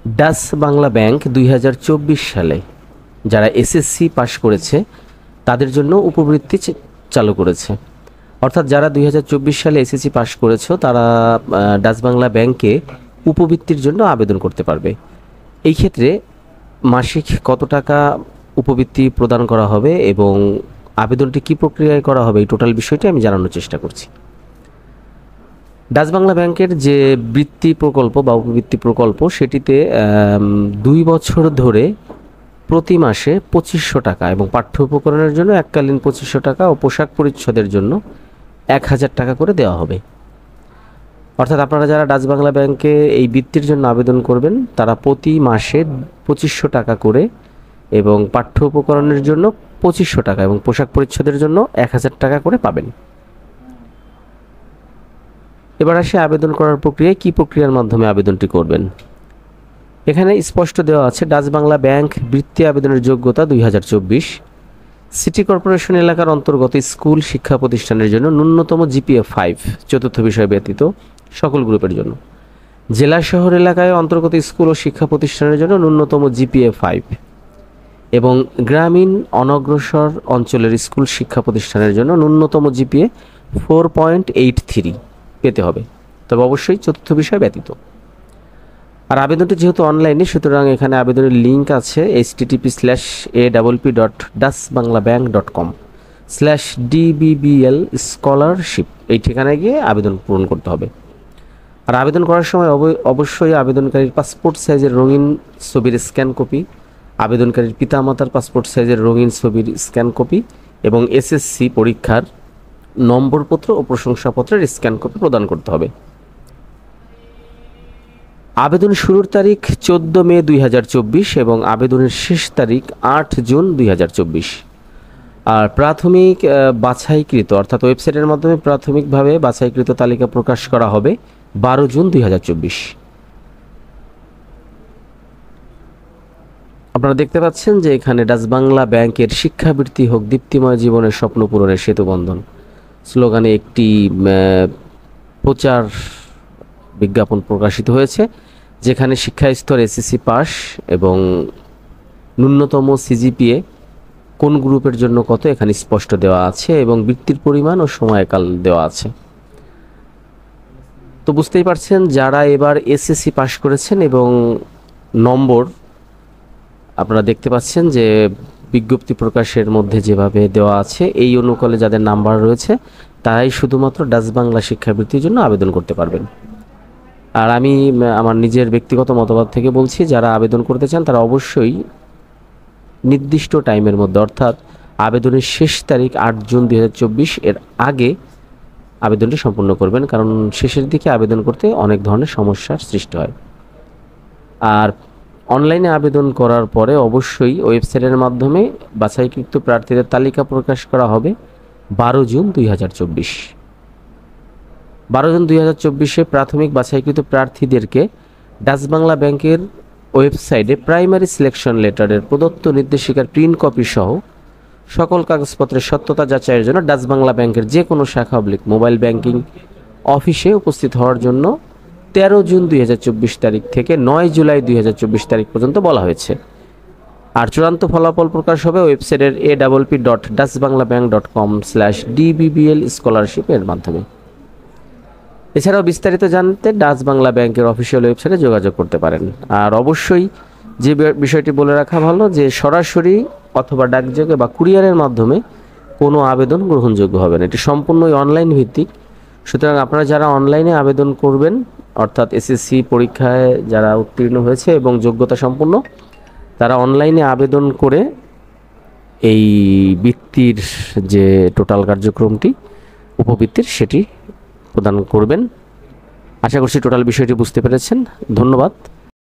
Dutch Bangla bank 2024 সালে যারা SSC পাশ করেছে তাদের জন্য উপবৃত্তি চালু করেছে। অর্থাৎ যারা 2024 সালে এসএসসি পাশ করেছো তারা ডাচ বাংলা ব্যাংকে উপবৃত্তির জন্য আবেদন করতে পারবে। এই ক্ষেত্রে মাসিক কত টাকা উপবৃত্তি প্রদান করা হবে এবং আবেদনটি কী প্রক্রিয়ায় করা হবে, এই টোটাল বিষয়টি আমি জানানোর চেষ্টা করছি। ডাচ বাংলা ব্যাংকের যে বৃত্তি প্রকল্প বা উপবৃত্তি প্রকল্প, সেটিতে 2 বছর ধরে প্রতি মাসে 2500 টাকা এবং পাঠ্য উপকরণের জন্য এককালীন 2500 টাকা ও পোশাক পরিচ্ছদের জন্য 1000 টাকা করে দেওয়া হবে। অর্থাৎ আপনারা যারা ডাচ বাংলা ব্যাংকে এই বৃত্তির জন্য আবেদন করবেন তারা প্রতি মাসে 2500 টাকা করে এবং পাঠ্য উপকরণের জন্য 2500 টাকা এবং পোশাক পরিচ্ছদের জন্য 1000 টাকা করে পাবেন। এবার আসে আবেদন করার প্রক্রিয়ায়, কী প্রক্রিয়ার মাধ্যমে আবেদনটি করবেন। এখানে স্পষ্ট দেওয়া আছে ডাচ বাংলা ব্যাংক বৃত্তি আবেদনের যোগ্যতা 2024 সিটি কর্পোরেশন এলাকার অন্তর্গত স্কুল শিক্ষা প্রতিষ্ঠানের জন্য ন্যূনতম জিপিএ 5 চতুর্থ বিষয় ব্যতীত সকল গ্রুপের জন্য, জেলা শহর এলাকায় অন্তর্গত স্কুল ও শিক্ষা প্রতিষ্ঠানের জন্য ন্যূনতম জিপিএ 5 এবং গ্রামীণ অনগ্রসর অঞ্চলের স্কুল শিক্ষা প্রতিষ্ঠানের জন্য ন্যূনতম জিপিএ 4.83 পেতে হবে, তবে অবশ্যই চতুর্থ বিষয় ব্যতীত। আর আবেদনটি যেহেতু অনলাইনে, সুতরাং এখানে আবেদনের লিঙ্ক আছে http://awp.dutchbanglabank.com/dbbl স্কলারশিপ, এই ঠিকানায় গিয়ে আবেদন পূরণ করতে হবে। আর আবেদন করার সময় অবশ্যই আবেদনকারীর পাসপোর্ট সাইজের রঙিন ছবির স্ক্যান কপি, আবেদনকারীর পিতামাতার পাসপোর্ট সাইজের রঙিন ছবির স্ক্যান কপি এবং এসএসসি পরীক্ষার নম্বরপত্র ও প্রশংসাপত্রের স্ক্যান কপি প্রদান করতে হবে। আবেদন শুরুর তারিখ 14 মে 2024 এবং আবেদনের শেষ তারিখ 8 জুন 2024। আর প্রাথমিক বাছাইকৃত অর্থাৎ ওয়েবসাইটের মাধ্যমে প্রাথমিকভাবে বাছাইকৃত তালিকা প্রকাশ করা হবে 12 জুন 2024। আপনারা দেখতে পাচ্ছেন যে এখানে ডাচ বাংলা ব্যাংকের শিক্ষাবৃত্তি হোক দীপ্তিময় জীবনের স্বপ্ন পূরণের সেতুবন্ধন স্লোগানে একটি প্রচার বিজ্ঞাপন প্রকাশিত হয়েছে, যেখানে শিক্ষা স্তর এসএসসি পাস এবং ন্যূনতম সিজিপিএ কোন গ্রুপের জন্য কত এখানে স্পষ্ট দেওয়া আছে এবং বৃত্তির পরিমাণ ও সময়কাল দেওয়া আছে। তো বুঝতেই পারছেন যারা এবার এসএসসি পাস করেছেন এবং নম্বর আপনারা দেখতে পাচ্ছেন যে বিজ্ঞপ্তি প্রকাশের মধ্যে যেভাবে দেওয়া আছে এই অনুকূলে যাদের নাম্বার রয়েছে তারাই শুধুমাত্র ডাচ বাংলা শিক্ষাবৃত্তির জন্য আবেদন করতে পারবেন। আর আমি আমার নিজের ব্যক্তিগত মতামত থেকে বলছি, যারা আবেদন করতে চান তারা অবশ্যই নির্দিষ্ট টাইমের মধ্যে অর্থাৎ আবেদনের শেষ তারিখ 8 জুন 2024 এর আগে আবেদনটি সম্পূর্ণ করবেন, কারণ শেষের দিকে আবেদন করতে অনেক ধরনের সমস্যার সৃষ্টি হয়। আর অনলাইনে আবেদন করার পরে অবশ্যই ওয়েবসাইটের মাধ্যমে বাছাইকৃত প্রার্থীদের তালিকা প্রকাশ করা হবে 12 জুন 2024। 12 জুন 2024-এ প্রাথমিক বাছাইকৃত প্রার্থীদেরকে ডাচ বাংলা ব্যাংকের ওয়েবসাইটে প্রাইমারি সিলেকশন লেটারের প্রদত্ত নির্দেশিকার প্রিন্ট কপি সহ সকল কাগজপত্রের সত্যতা যাচাইয়ের জন্য ডাচ বাংলা ব্যাংকের যে কোনো শাখা মোবাইল ব্যাংকিং অফিসে উপস্থিত হওয়ার জন্য 13 জুন 2024 তারিখ থেকে 9 জুলাই 2024 তারিখ পর্যন্ত বলা হয়েছে। আর চূড়ান্ত ফলাফল প্রকাশ হবে ওয়েবসাইটের awp.dutchbanglabank.com/dbbl স্কলারশিপ এর মাধ্যমে। এছাড়াও বিস্তারিত জানতে ডাচ বাংলা ব্যাংকের অফিসিয়াল ওয়েবসাইটে যোগাযোগ করতে পারেন। আর অবশ্যই যে বিষয়টি বলে রাখা ভালো যে সরাসরি অথবা ডাকযোগে বা কুরিয়ারের মাধ্যমে কোনো আবেদন গ্রহণযোগ্য হবে না, এটি সম্পূর্ণই অনলাইন ভিত্তিক। সুতরাং আপনারা যারা অনলাইনে আবেদন করবেন অর্থাৎ এসএসসি পরীক্ষায় যারা উত্তীর্ণ হয়েছে এবং যোগ্যতা সম্পন্ন, তারা অনলাইনে আবেদন করে এই বৃত্তির যে টোটাল কার্যক্রমটি উপবৃত্তির সেটি প্রদান করবেন। আশা করছি টোটাল বিষয়টি বুঝতে পেরেছেন। ধন্যবাদ।